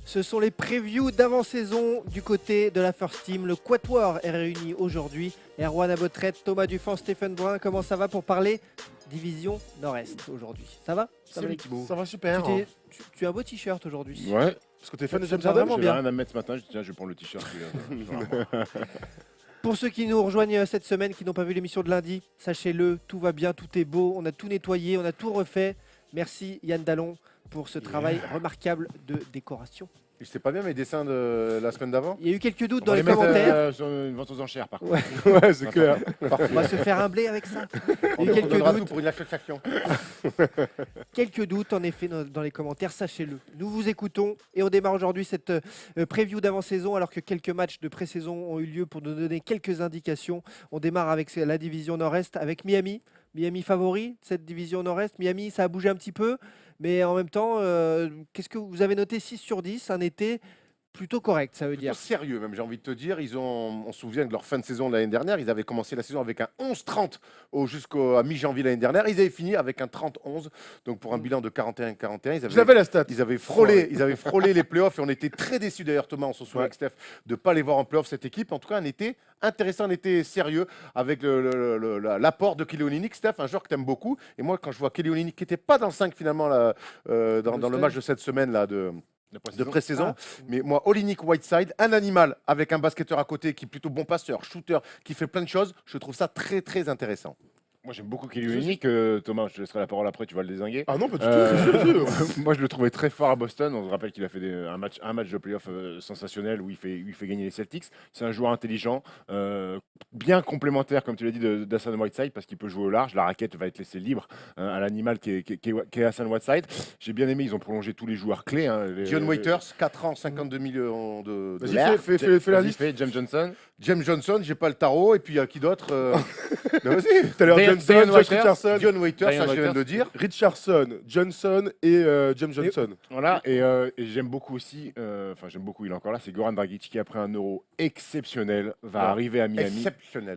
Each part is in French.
Ce sont les previews d'avant-saison du côté de la First Team. Le Quatuor est réuni aujourd'hui. Erwan Abotrette, Thomas Dufan, Stéphane Brun. Comment ça va pour parler division Nord-Est aujourd'hui? Ça va? Ça va super. Tu as un beau t-shirt aujourd'hui. Ouais. Parce que t'es fan de Ça James me va Harden. vraiment J'ai bien. rien à me mettre ce matin, je dis tiens, je vais prendre le t-shirt. Pour ceux qui nous rejoignent cette semaine, qui n'ont pas vu l'émission de lundi, sachez-le, tout va bien, tout est beau. On a tout nettoyé, on a tout refait. Merci Yann Dallon pour ce travail remarquable de décoration. Et c'était pas bien mes dessins de la semaine d'avant. Il y a eu quelques doutes On dans va les mettre, commentaires. sur une vente aux enchères par contre. Ouais. Ouais, c'est clair. On va se faire un blé avec ça. On Il y a eu quelques donnera tout doutes. pour une association. Quelques doutes en effet dans les commentaires, sachez-le. Nous vous écoutons et on démarre aujourd'hui cette preview d'avant-saison alors que quelques matchs de pré-saison ont eu lieu pour nous donner quelques indications. On démarre avec la division Nord-Est avec Miami. Miami favori de cette division Nord-Est. Miami, ça a bougé un petit peu, mais en même temps, qu'est-ce que vous avez noté 6 sur 10, un été plutôt correct, ça veut Plutôt dire. sérieux même, j'ai envie de te dire. On se souvient de leur fin de saison de l'année dernière. Ils avaient commencé la saison avec un 11-30 jusqu'à mi-janvier l'année dernière. Ils avaient fini avec un 30-11. Donc pour un bilan de 41-41, J'avais la stat. ils avaient frôlé les playoffs et on était très déçus d'ailleurs, Thomas, on se souvient avec Steph, de ne pas les voir en playoffs cette équipe. En tout cas, un été intéressant, un été sérieux avec l'apport de Kelly Olynyk. Steph, un joueur que tu aimes beaucoup. Et moi, quand je vois Kelly Olynyk qui n'était pas dans le 5 finalement là, dans le match de cette semaine là de pré-saison. Mais moi, Olynyk Whiteside, un animal avec un basketteur à côté qui est plutôt bon passeur, shooter, qui fait plein de choses, je trouve ça très très intéressant. Moi j'aime beaucoup Kelly Olynyk. Thomas, je te laisserai la parole après, tu vas le dézinguer. Ah non, pas du tout. Moi je le trouvais très fort à Boston. On se rappelle qu'il a fait un match de playoff sensationnel où il fait gagner les Celtics. C'est un joueur intelligent, bien complémentaire, comme tu l'as dit, d'Hassan Whiteside parce qu'il peut jouer au large. La raquette va être laissée libre à l'animal qui est Hassan Whiteside. J'ai bien aimé, ils ont prolongé tous les joueurs clés. Dion Waiters, 4 ans, 52 millions de Vas-y, dollars. fais la liste. James Johnson. James Johnson, j'ai pas le tarot. Et puis, qui d'autre Vas-y. Tout à l'heure, Dion Johnson, Josh Waiters. Richardson, Dion Waiters, Dion ça je viens de Waiters. le dire. Richardson, Johnson et James Johnson. Voilà, et j'aime beaucoup aussi, j'aime beaucoup, il est encore là, c'est Goran Dragic qui après un euro exceptionnel va arriver à Miami.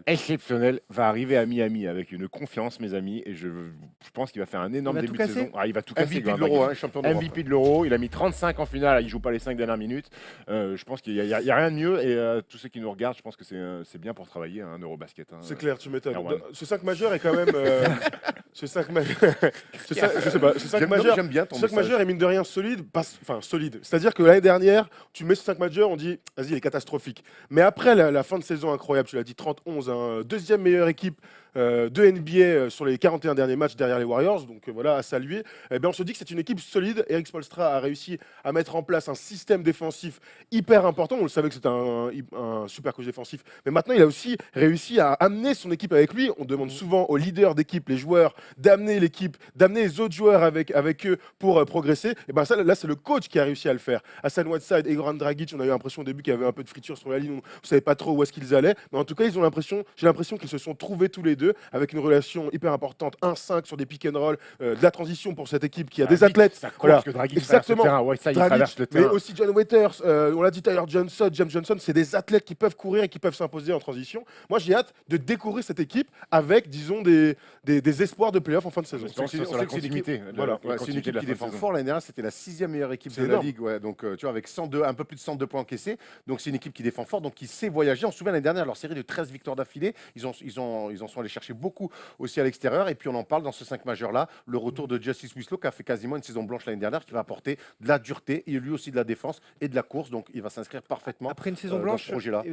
Exceptionnel, va arriver à Miami avec une confiance, mes amis, et je pense qu'il va faire un énorme Il va début tout de casser. saison. Ah, il va tout casser. MVP de Goran l'Euro, Dragic. champion d'Europe. MVP de l'Euro, il a mis 35 en finale, il joue pas les 5 dernières minutes. Je pense qu'il y a rien de mieux, et tous ceux qui nous regardent, je pense que c'est bien pour travailler un Eurobasket. Hein. C'est clair, tu m'étonnes. Erwan. Ce 5 majeur est quand même. Ce 5 majeur. Je sais pas. Ce 5 majeur. J'aime bien ton Ce 5 message. majeur est mine de rien solide. Enfin, solide. C'est-à-dire que l'année dernière, tu mets ce 5 majeur, on dit, vas-y, il est catastrophique. Mais après la fin de saison incroyable, tu l'as dit, 30-11, hein, deuxième meilleure équipe de NBA sur les 41 derniers matchs derrière les Warriors, donc voilà, à saluer. Eh bien, on se dit que c'est une équipe solide. Eric Spoelstra a réussi à mettre en place un système défensif hyper important. On le savait que c'était un super coach défensif, mais maintenant il a aussi réussi à amener son équipe avec lui. On demande souvent aux leaders d'équipe, les joueurs, d'amener l'équipe, d'amener les autres joueurs avec eux pour progresser. Et ben ça, là, c'est le coach qui a réussi à le faire. Hassan Whiteside et Goran Dragic, on a eu l'impression au début qu'il y avait un peu de friture sur la ligne. On ne savait pas trop où est-ce qu'ils allaient, mais en tout cas, j'ai l'impression qu'ils se sont trouvés tous les deux avec une relation hyper importante, 1-5 sur des pick and roll, de la transition pour cette équipe qui a des athlètes. Ça court, Voilà. parce que Dragic traverse le Exactement. terrain, Whiteside il Dragic, traverse le mais terrain. aussi John Waiters, on l'a dit d'ailleurs, James Johnson, c'est des athlètes qui peuvent courir et qui peuvent s'imposer en transition. Moi, j'ai hâte de découvrir cette équipe avec, disons, des espoirs de playoff en fin de saison. On sait que sur la continuité. Voilà. Ouais, c'est une équipe qui défend fort. L'année dernière, c'était la 6e meilleure équipe C'est de la énorme. ligue. Ouais, donc, tu vois, avec 102, un peu plus de 102 points encaissés. Donc, c'est une équipe qui défend fort, donc qui sait voyager. On se souvient l'année dernière, leur série de 13 victoires d'affilée. Ils en sont allés chercher beaucoup aussi à l'extérieur. Et puis, on en parle dans ce 5 majeur-là. Le retour de Justice Winslow, qui a fait quasiment une saison blanche l'année dernière, qui va apporter de la dureté et lui aussi de la défense et de la course. Donc, il va s'inscrire parfaitement Après une saison dans blanche, ce projet-là.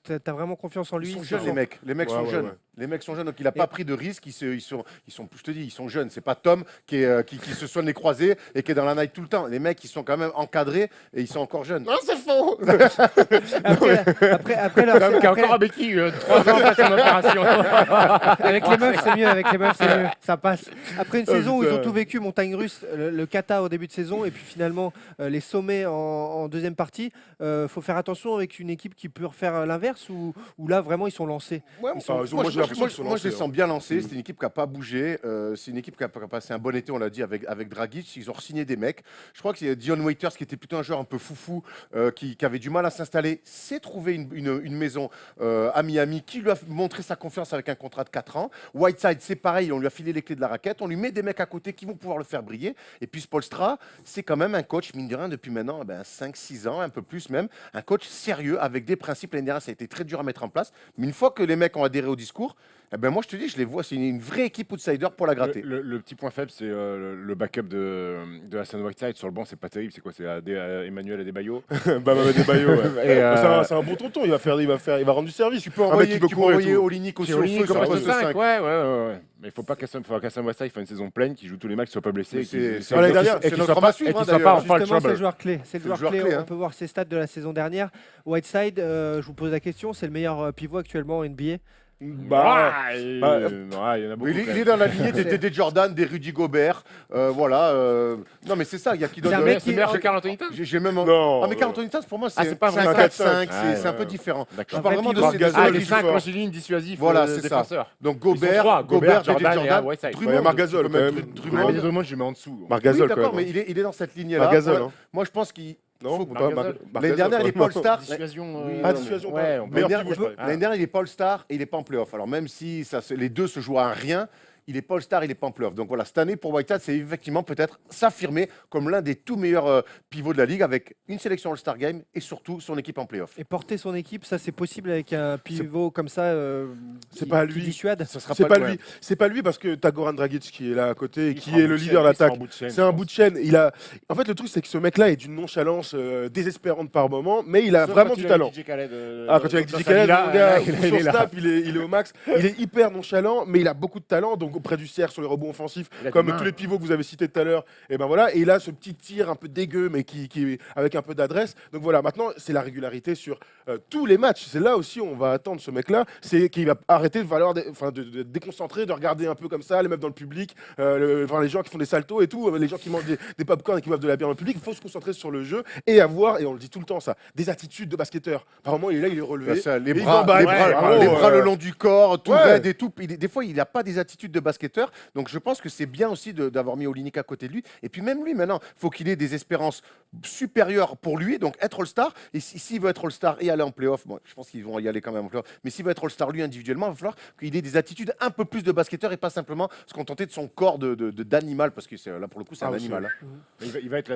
tu as vraiment confiance en lui. Ils sont jeunes, les mecs. Les mecs sont Ouais, jeunes. ouais. Les mecs sont jeunes, donc il n'a pas pris de risque. Je te dis, ils sont jeunes. C'est pas Tom qui se soigne les croisés et qui est dans la night tout le temps. Les mecs, ils sont quand même encadrés et ils sont encore jeunes. Non, c'est faux. Après leur, Qui a après- encore un béquille 3 ans après son opération. Avec les meufs, c'est mieux. Avec les meufs, c'est mieux. Ça passe. Après une Oh, saison où ils ont putain. tout vécu, montagne russe, le kata au début de saison, et puis finalement les sommets en deuxième partie, faut faire attention avec une équipe qui peut refaire l'inverse ou là vraiment ils sont lancés. Ouais, Ils sont- moi, j'ai l'impression qu'ils sont moi, je les lancés, sens hein. bien lancés. C'est une équipe qui n'a pas bougé. C'est une équipe qui a passé un bon été, on l'a dit, avec Dragic. Ils ont signé des mecs. Je crois que c'est Dion Waiters, qui était plutôt un joueur un peu foufou, qui avait du mal à s'installer, s'est trouvé une maison à Miami, qui lui a montré sa confiance avec un contrat de 4 ans. Whiteside, c'est pareil. On lui a filé les clés de la raquette. On lui met des mecs à côté qui vont pouvoir le faire briller. Et puis Spoelstra, c'est quand même un coach, mine de rien, depuis maintenant 5-6 ans, un peu plus même. Un coach sérieux, avec des principes. L'année dernière, ça a été très dur à mettre en place. Mais une fois que les mecs ont adhéré au discours, moi je te dis, je les vois, c'est une vraie équipe outsider pour la gratter. Le petit point faible, c'est le backup de Hassan Whiteside. Sur le banc, c'est pas terrible. C'est quoi? C'est Emmanuel Adebayo. Bam Adebayo, ouais. Et, C'est un bon tonton, il va rendre du service. Tu peux Un mec envoyer, qui peut tu peux courir et envoyer tout. Olynyk aussi C'est au Olynyk feu sur au le poste poste 5. 5. Ouais. Mais il faut pas qu'Hassan Whiteside fasse une saison pleine, qu'il joue tous les matchs, qu'il soit pas blessé. Mais et qu'il- c'est l'année dernière, et c'est qu'il notre soit homme pas- à suivre, et qu'il hein, soit pas d'ailleurs. en foul Justement, c'est trouble. le joueur clé. C'est le joueur clé. clé, On hein. peut voir ses stats de la saison dernière. Whiteside, je vous pose la question, c'est le meilleur pivot actuellement en NBA. Il y bah, en a beaucoup. Il quand est même. dans la lignée des Jordan, des Rudy Gobert. Voilà. Non, mais c'est ça. Il y a qui donne. C'est un mec C'est qui- meilleur que Karl Anthony Towns. J'ai même. Non. Ah, mais Carl Anthony Towns, pour moi, c'est c'est pas c'est vrai. un 4-5. Ah, C'est un peu différent. D'accord. Je parle vraiment de Marc ces Gasol, Ah, deux les qui 5 fort. longilines dissuasifs. Voilà, c'est ça. défenseurs. Donc Ils sont Gobert, trois, Gobert, Jordan J.J. et Jordan, Whiteside. Drummond. Ouais, Marc Gasol, Tu peux quand mettre même. Drummond. Drummond, je le mets en dessous. Marc Oui, Gasol, d'accord, quand mais même. il est dans cette lignée-là. Marc Gasol, Moi, hein. moi, je pense qu'il. Non, faut- pas Marc Marc Gasol. Marc L'année dernière, il est Gasol, pas All-Star. Dissuasion. Ah, dissuasion, Ouais, pas. on peut- Meilleur L'année pivot, je parlais. l'année dernière, il n'est pas All-Star et il n'est pas en playoff. Alors même si les deux se jouent à un rien, il n'est pas All-Star, il n'est pas en playoff. Donc voilà, cette année pour Whiteside, c'est effectivement peut-être s'affirmer comme l'un des tout meilleurs pivots de la ligue avec une sélection All-Star Game et surtout son équipe en playoff. Et porter son équipe, ça c'est possible avec un pivot comme ça c'est qui- pas qui lui. dissuade. Ça sera C'est pas ouais. lui. C'est pas lui parce que t'as Goran Dragic qui est là à côté et Il qui sera est en le bout de leader chaîne, il sera d'attaque. en bout de chaîne, C'est je un pense. bout de chaîne. En fait, le truc, c'est que ce mec-là est d'une nonchalance désespérante par moment, mais il a Sauf vraiment quand du il est talent. avec DJ Khaled, Ah, quand tu es avec dans DJ sa Khaled, villa, mon gars, il son est là. snap, il est au max. Il est hyper nonchalant, mais il a beaucoup de talent. Donc, auprès du cercle, sur les rebonds offensifs, Il a comme des mains. tous les pivots que vous avez cités tout à l'heure, et ben voilà. Et il a ce petit tir un peu dégueu, mais qui avec un peu d'adresse. Donc voilà, maintenant, c'est la régularité sur tous les matchs. C'est là aussi où on va attendre ce mec-là. C'est qu'il va arrêter de déconcentrer, de regarder un peu comme ça, les meufs dans le public, les gens qui font des saltos et tout, les gens qui mangent des popcorn et qui boivent de la bière dans le public. Il faut se concentrer sur le jeu et avoir, et on le dit tout le temps, ça, des attitudes de basketteur. Apparemment, il est là, il est relevé. Les Et il bras, gambaille. les bras- Bravo, les bras le long du corps, tout ouais. raide et tout. Des fois, il n'a pas des attitudes de basketteur. Donc, je pense que c'est bien aussi d'avoir mis Olynyk à côté de lui. Et puis, même lui, maintenant, il faut qu'il ait des espérances supérieures pour lui. Donc, être All-Star. Et s'il veut être All-Star et aller en playoff, bon, je pense qu'ils vont y aller quand même en playoff. Mais s'il veut être All-Star lui individuellement, il va falloir qu'il ait des attitudes un peu plus de basketteur et pas simplement se contenter de son corps d'animal. Parce que là, pour le coup, c'est un aussi, animal. hein.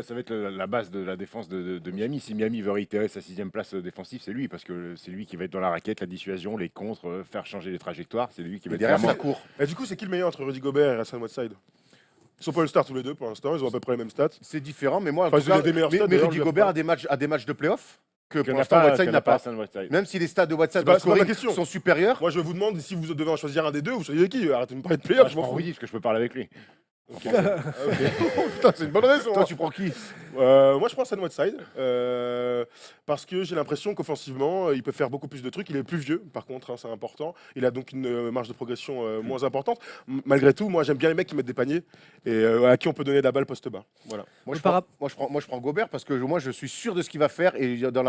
Ça va être la base de la défense de Miami. Si Miami veut réitérer sa 6e place défensive, c'est lui, parce que c'est lui qui va être dans la raquette, la dissuasion, les contres, faire changer les trajectoires. C'est lui qui va Et être derrière, vraiment- ça court. Et du coup, c'est qui le meilleur entre Rudy Gobert et Hassan Whiteside? Ils sont pas All-Star tous les deux pour l'instant, ils ont à peu près les mêmes stats. C'est différent, mais moi, en Enfin, tout il a cas, des meilleurs mais stats, d'ailleurs, Rudy lui, Gobert après. a des matchs de playoff que qu'il pour n'y en a l'instant, pas, Whiteside qu'il n'y n'a a pas pas. Hassan Whiteside. Même si les stats de Whiteside C'est pas- dans le c'est pas ma scoring question. sont supérieurs. Moi, je vous demande si vous devez en choisir un des deux, vous choisissez qui? Arrêtez de me parler de playoff, Je je m'en prends fous. Rudy, parce que je peux parler avec lui. Ok. Putain, c'est une bonne raison. Toi, hein. tu prends qui? Moi, je prends Hassan Whiteside parce que j'ai l'impression qu'offensivement, il peut faire beaucoup plus de trucs. Il est plus vieux, par contre, hein, c'est important. Il a donc une marge de progression moins importante. Malgré tout, moi, j'aime bien les mecs qui mettent des paniers et à qui on peut donner de la balle poste bas. Voilà. Moi, je Par prends, rap- moi, je prends Gobert parce que moi, je suis sûr de ce qu'il va faire et dans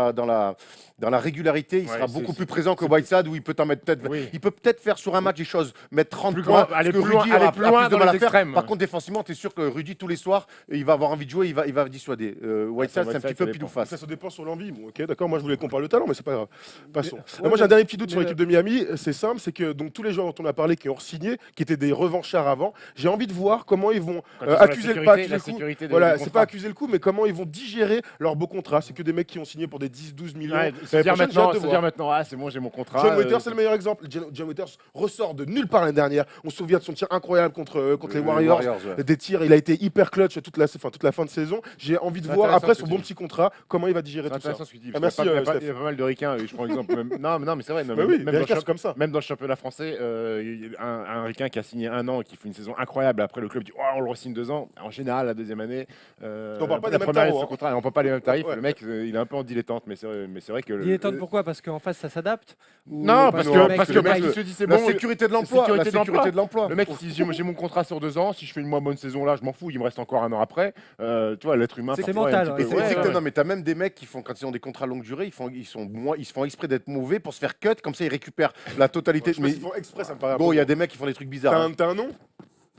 la régularité, il Ouais, sera c'est- beaucoup c'est- plus présent que Whiteside où il peut t'en mettre peut-être. Oui. Il peut peut-être faire sur un match des choses, mettre 30 Plus points. loin, aller parce que plus loin, Rudy aller aura plus loin plus de dans mal à les faire. extrêmes. Par contre, défensivement, tu es sûr que Rudy, tous les soirs, il va avoir envie de jouer, il va dissuader. Whiteside, c'est un Whiteside, petit peu ça pile ou dépend. face. Ça se dépend sur l'envie. Bon, ok, d'accord. Moi, je voulais qu'on parle de talent, mais c'est pas grave. Passons. Mais- Moi, j'ai un dernier petit doute sur mais- l'équipe de Miami. C'est simple, c'est que donc tous les joueurs dont on a parlé qui ont signé, qui étaient des revanchards avant, j'ai envie de voir comment ils vont Quand ils ont la accuser sécurité- pas accuser la le coup. sécurité de- Voilà, du c'est contrat. pas accuser le coup, mais comment ils vont digérer leurs beaux contrats. C'est que des mecs qui ont signé pour des 10-12 millions. Ouais, L'année se dire prochaine, j'ai maintenant, hâte de se voir. dire maintenant, ah c'est bon, j'ai mon contrat. John Waiters, c'est le meilleur exemple. John Waiters ressort de nulle part l'année dernière. On se souvient de son tir incroyable contre les Warriors. ouais. Des tirs, il a été hyper clutch toute la fin de saison. J'ai envie de C'est voir intéressant après ce son que bon tu petit contrat comment il va digérer C'est tout intéressant ce que tu dis. Ah, parce qu'il merci, y a pas- Steph. il y a pas mal de ricains. Je prends l'exemple. Non, mais c'est vrai. Bah oui, les ricains, c'est comme ça. Même dans le championnat français, il y a un ricain qui a signé 1 an et qui fait une saison incroyable. Après, le club dit on le re-signe 2 ans. En général, la deuxième année. On parle pas la des mêmes première année de tarots, son hein. contrat, on parle pas les mêmes tarifs. Ouais. Le mec, il est un peu en dilettante. Mais c'est vrai que. Dilettante, pourquoi? Parce qu'en face, ça s'adapte? Ou Non, parce le que mec, le mec, il- il se dit c'est La bon. sécurité de l'emploi. La sécurité de l'emploi. Le mec, si j'ai mon contrat sur 2 ans, si je fais une moins bonne saison là, je m'en fous, il me reste encore 1 an après. Tu vois, l'être humain. C'est parfois, est mental, un ouais, petit Mais peu- c'est ouais, exactement, ouais. non, mais t'as même des mecs qui font, quand ils ont des contrats longue durée, ils se font exprès d'être mauvais pour se faire cut, comme ça ils récupèrent la totalité. Je sais pas Mais s'ils font exprès, ça me paraît un bon, peu il y a gros. des mecs qui font des trucs bizarres. T'as un nom?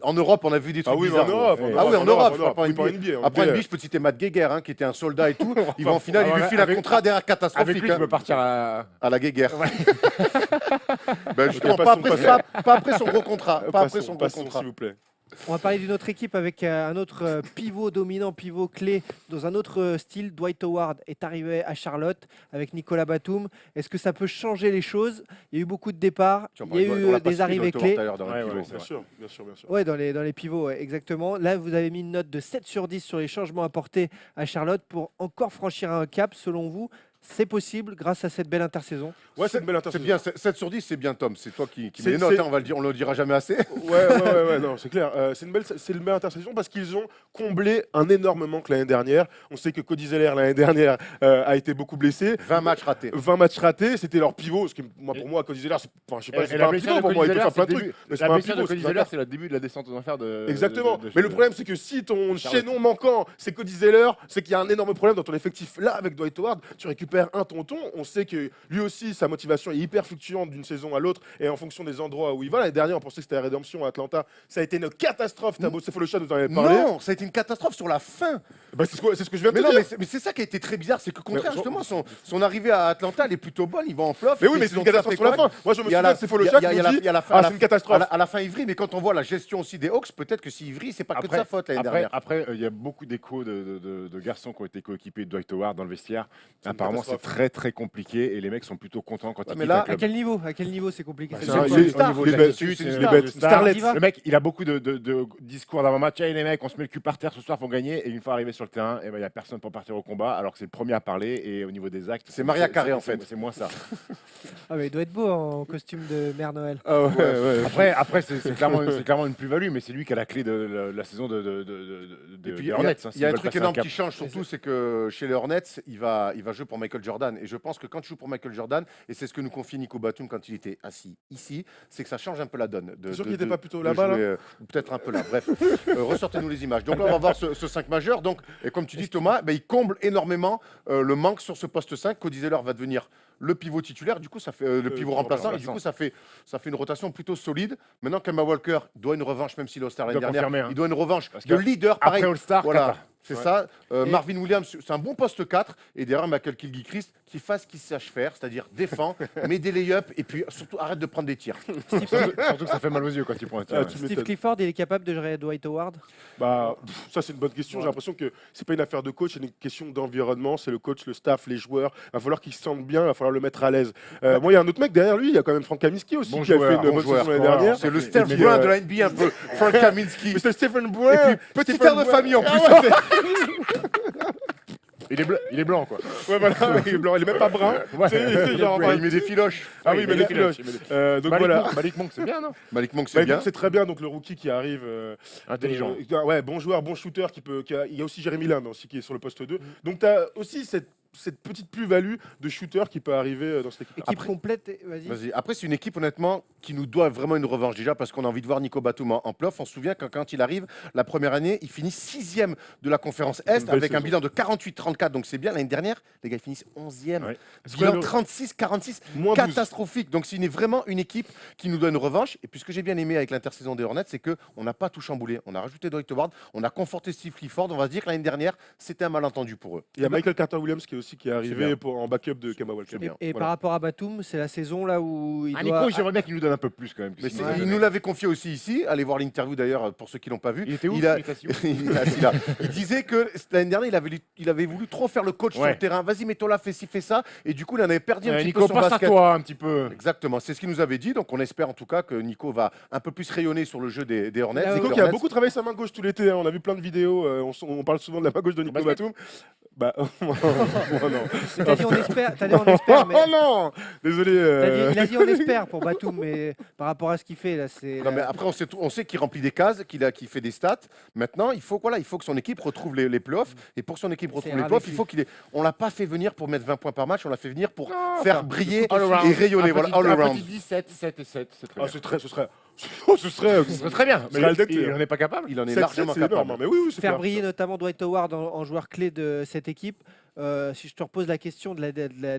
En Europe, on a vu des trucs Ah oui, mais bizarres. en Europe. Ah oui, en Europe, je oui, parle pas en pas NBA. NBA. Après, NBA, je peux citer Matt Geiger, hein, qui était un soldat et tout. Il va en finale, il lui file un avec- contrat derrière Avec catastrophique. lui, je peux partir à. À la Geiger. Ben, justement, Ok, pas passons, pas après son gros contrat. Pas après son gros Passons, contrat. s'il vous plaît. On va parler d'une autre équipe avec un autre pivot dominant, pivot clé dans un autre style. Dwight Howard est arrivé à Charlotte avec Nicolas Batum. Est-ce que ça peut changer les choses? Il y a eu beaucoup de départs, Tu en il y a parlais, on l'a eu pas des cité, arrivées Dwight Howard, clés. tout à l'heure dans le Ouais, pivot. ouais, c'est Bien vrai. sûr, bien sûr, bien sûr. Ouais, dans les pivots, ouais, exactement. Là, vous avez mis une note de 7 sur 10 sur les changements apportés à Charlotte pour encore franchir un cap. Selon vous, c'est possible grâce à cette belle intersaison? Ouais, c'est une belle C'est intersaison. bien, 7 sur 10, c'est bien, Tom. C'est toi qui C'est- mets les notes, c'est- hein, on va le dire, on le dira jamais assez. Ouais, non, c'est clair. C'est une belle intersaison parce qu'ils ont comblé un énorme manque l'année dernière. On sait que Cody Zeller l'année dernière a été beaucoup blessé. 20 matchs ratés. 20 matchs ratés, c'était leur pivot. Ce qui, pour moi, Cody Zeller, je sais pas, c'est Et pas la un blessure pivot de pour Cody moi. Il peut Zeller, faire plein de c'est le trucs. début- Mais c'est La pas un blessure de pivot. Cody c'est Zeller, pas- c'est le début de la descente aux enfers de. Exactement. de- Mais le problème, c'est que si ton Charlotte. chaînon manquant, c'est Cody Zeller, c'est qu'il y a un énorme problème dans ton effectif. Là, avec Dwight Howard, tu récupères un tonton. On sait que lui aussi, sa motivation est hyper fluctuante d'une saison à l'autre et en fonction des endroits où il va. L'année dernière, on pensait que c'était la rédemption à Atlanta. Ça a été une catastrophe. Tabo Cephalosha nous en avait parlé. Non, ça a été une catastrophe sur la fin. Bah, c'est ce que je viens de Mais te non, dire. mais c'est ça qui a été très bizarre, c'est que contraire, Mais- justement, son arrivée à Atlanta, elle est plutôt bonne, il va en playoff. Mais oui, il mais fait c'est une saison tout à catastrophe fait sur la fin. correcte. Moi, je me Il y a souviens la- de Cephalosha qui il y a nous la- dit il y a la- ah, c'est une catastrophe. À la fin, Ivry, mais quand on voit la gestion aussi des Hawks, peut-être que si Ivry, c'est pas que de sa faute l'année dernière. Après, il y a beaucoup d'échos de garçons qui ont été coéquipés de Dwight Howard dans le vestiaire. C'est une Apparemment, c'est catastrophe. très très compliqué et les mecs sont plutôt contents quand Ouais, ils mais quittent là, un À club. quel niveau? À quel niveau c'est compliqué? Bah, C'est c'est quoi? un- il est- au niveau de les l'attitude, bêtes, c'est les une bêtes. star. Starlet. Diva. Le mec, il a beaucoup de discours d'avant-match. Hey, les mecs, on se met le cul par terre ce soir, faut gagner. Et une fois arrivé sur le terrain, il n'y a personne pour partir au combat, alors que c'est le premier à parler. Et au niveau des actes, C'est Maria Carré, en fait. C'est moins ça. Ah, mais il doit être beau en costume de Mère Noël. Ah ouais. Après c'est clairement une plus-value, mais c'est lui qui a la clé de la saison Et puis, des Hornets. hein, il s'ils y a un veulent truc passer énorme cap. qui change surtout, c'est que chez les Hornets, il va jouer pour Michael Jordan. Et je pense que quand tu joues pour Michael Jordan, et c'est ce que nous confie Nico Batum quand il était assis ici, c'est que ça change un peu la donne. T'es sûr qu'il était pas plutôt là-bas, là Peut-être un peu là. Bref, ressortez-nous les images. Donc là, on va voir ce 5 majeur. Donc, et comme tu dis, Thomas, il comble énormément le manque sur ce poste 5. Cody Zeller va devenir le pivot titulaire, du coup ça fait le pivot remplaçant, et du coup ça fait une rotation plutôt solide. Maintenant Kemba Walker doit une revanche, même s'il est au Star l'année Il doit dernière, confirmer, hein. il doit une revanche Parce de que leader pareil. Après All-Star, Voilà, Qatar. c'est Ouais. ça. Et- Marvin Williams, c'est un bon poste 4 et derrière Michael Kilgore-Christ qui fasse ce qu'il sache faire, c'est-à-dire défend, met des lay-ups et puis surtout arrête de prendre des tirs. Surtout que ça fait mal aux yeux quand il prend un tir. Ah, ouais. tu Steve m'étonnes. Clifford, il est capable de gérer Dwight Howard? Bah, ça c'est une bonne question. J'ai l'impression que c'est pas une affaire de coach, c'est une question d'environnement. C'est le coach, le staff, les joueurs. Il va falloir qu'ils se sentent bien, il va falloir le mettre à l'aise. Moi, il y a un autre mec derrière lui. Il y a quand même Frank Kaminsky aussi Bon qui a joueur, fait une bon bonne joueur. saison l'année dernière. C'est le Et Steph puis, Brun de la NBA un peu, Frank Kaminsky. Mais c'est Stephen Brun. Et puis petit père de famille en plus. Il est blanc, quoi. Ouais, voilà, il est blanc, il est même pas brun. Ouais. C'est genre, Ouais, il met des filoches. Ah oui, mais les filoches. Donc voilà. Malik Monk, c'est bien, non Malik Monk, Bah, c'est bien. c'est très bien, donc le rookie qui arrive. Intelligent. Ouais, bon joueur, bon shooter. Il y a aussi Jérémy Lamb aussi qui est sur le poste 2. Donc tu as aussi cette petite plus-value de shooter qui peut arriver dans cette équipe. Équipe complète, vas-y. Vas-y. Après, c'est une équipe, honnêtement, qui nous doit vraiment une revanche déjà parce qu'on a envie de voir Nico Batum en playoff. On se souvient que quand il arrive, la première année, il finit 6e de la conférence Est Une belle avec un saison. bilan de 48-34. Donc c'est bien. L'année dernière, les gars, ils finissent 11e. Ouais. Bilan 36-46. Moins 12. Catastrophique. Donc c'est vraiment une équipe qui nous donne une revanche. Et puis ce que j'ai bien aimé avec l'intersaison des Hornets, c'est qu'on n'a pas tout chamboulé. On a rajouté Dwight Howard, on a conforté Steve Clifford. On va se dire que l'année dernière, c'était un malentendu pour eux. Il y a Michael Carter-Williams qui est bien. arrivé en backup de Kemba Walker. bien. Et Voilà. par rapport à Batum, c'est la saison là où il Ah, doit... Nico, j'aimerais bien qu'il nous donne un peu plus quand même. que Mais sinon, il nous l'avait confié aussi ici. Allez voir l'interview d'ailleurs pour ceux qui l'ont pas vu. Il était où Il a- il était assis où il est assis là. Il disait que l'année dernière, il avait voulu trop faire le coach sur Ouais. le terrain. Vas-y, mets-toi là, fais ci, fais ça. Et du coup, il en avait perdu un petit Nico, peu son passe à basket. toi un petit peu. Exactement, c'est ce qu'il nous avait dit. Donc, on espère en tout cas que Nico va un peu plus rayonner sur le jeu des Hornets. Là, Et que Nico les qui a Hornets- beaucoup travaillé sa main gauche tout l'été. On a vu plein de vidéos. On parle souvent de la main gauche de Nico basket. Batum. Bah, moi, non. Mais t'as dit on espère, mais Oh non. Désolé. il a dit on espère pour Batum, mais par rapport à ce qu'il fait là, c'est. Non, mais après, on sait qu'il remplit des cases, qu'il fait des stats. Maintenant, il faut que son équipe retrouve les playoffs. Et pour que son équipe retrouve les rare playoffs, les il faut qu'il ait. On l'a pas fait venir pour mettre 20 points par match, on l'a fait venir pour faire enfin, briller all around. et rayonner. Un Voilà, petit- all un around. petit 17, 7 et 7, c'est très Ah, bien. ce serait. Ce serait Ce serait très bien, mais serait le il decteur. n'en est pas capable. Il en est 7-7, largement c'est énorme, capable. hein. Mais oui, c'est Faire clair. briller notamment Dwight Howard en joueur clé de cette équipe. Si je te repose la question de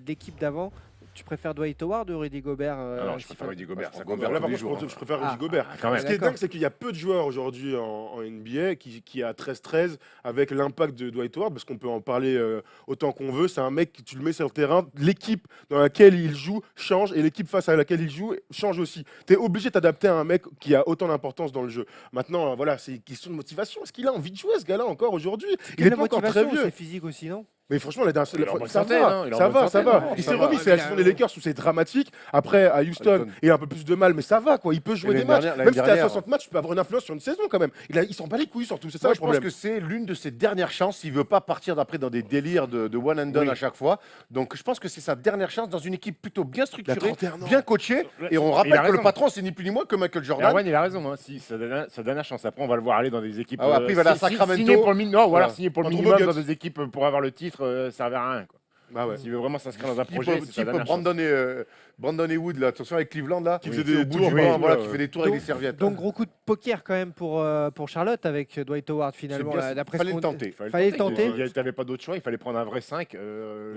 l'équipe d'avant, tu préfères Dwight Howard ou Rudy Gobert Alors, je si préfère Rudy Gobert. je Ça prends Gobert Là, tous par les contre, jours. je préfère Ah. Rudy Gobert. Quand même. Ce qui est D'accord. dingue, c'est qu'il y a peu de joueurs aujourd'hui en NBA qui a 13-13 avec l'impact de Dwight Howard, parce qu'on peut en parler autant qu'on veut. C'est un mec, tu le mets sur le terrain, l'équipe dans laquelle il joue change et l'équipe face à laquelle il joue change aussi. Tu es obligé de t'adapter à un mec qui a autant d'importance dans le jeu. Maintenant, voilà, c'est une question de motivation. Est-ce qu'il a envie de jouer, ce gars-là, encore aujourd'hui? Il est la pas encore très motivation, vieux. c'est physique aussi, non? Mais franchement, Il est en bonne ça santé, va, hein, il est en ça bonne va, santé, ça va. non, Il ça s'est va. remis, c'est la saison des Lakers où c'est dramatique. Après, à Houston, Houston. il a un peu plus de mal, mais ça va, quoi. Il peut jouer Et des l'année matchs. dernière- Même l'année si t'es à dernière- 60 matchs, tu peux avoir une influence sur une saison quand même. Il s'en bat les couilles surtout, c'est ça Moi, le je pense problème. que c'est l'une de ses dernières chances. Il veut pas partir d'après dans des délires de one and done Oui. à chaque fois. Donc, je pense que c'est sa dernière chance dans une équipe plutôt bien Il a structurée, 31 ans. bien coachée. Et on Il rappelle a que le raison. patron, c'est ni plus ni moins que Michael Jordan. Erwan, il a raison. Hein. Si, sa dernière chance. Après, on va le voir aller dans des équipes. Ah ouais, après, il va aller à Sacramento. Signer pour le minimum, ou Voilà. alors signer pour le Entre minimum Nuggets. dans des équipes pour avoir le titre, ça servait à rien. Quoi. Bah ouais. S'il veut vraiment s'inscrire dans un Type, projet, c'est sa type dernière chance. Brandon et Wood, là, attention avec Cleveland, là. Qui faisait C'est des au bout tours, du oui, banc, voilà, ouais. qui fait des tours avec Donc- des serviettes. Donc gros coup de poker quand même pour Charlotte avec Dwight Howard finalement. C'est bien, là, d'après fallait ce le qu'on- tenter. Fallait le tenter. Il n'avait pas d'autre choix. Il fallait prendre un vrai 5.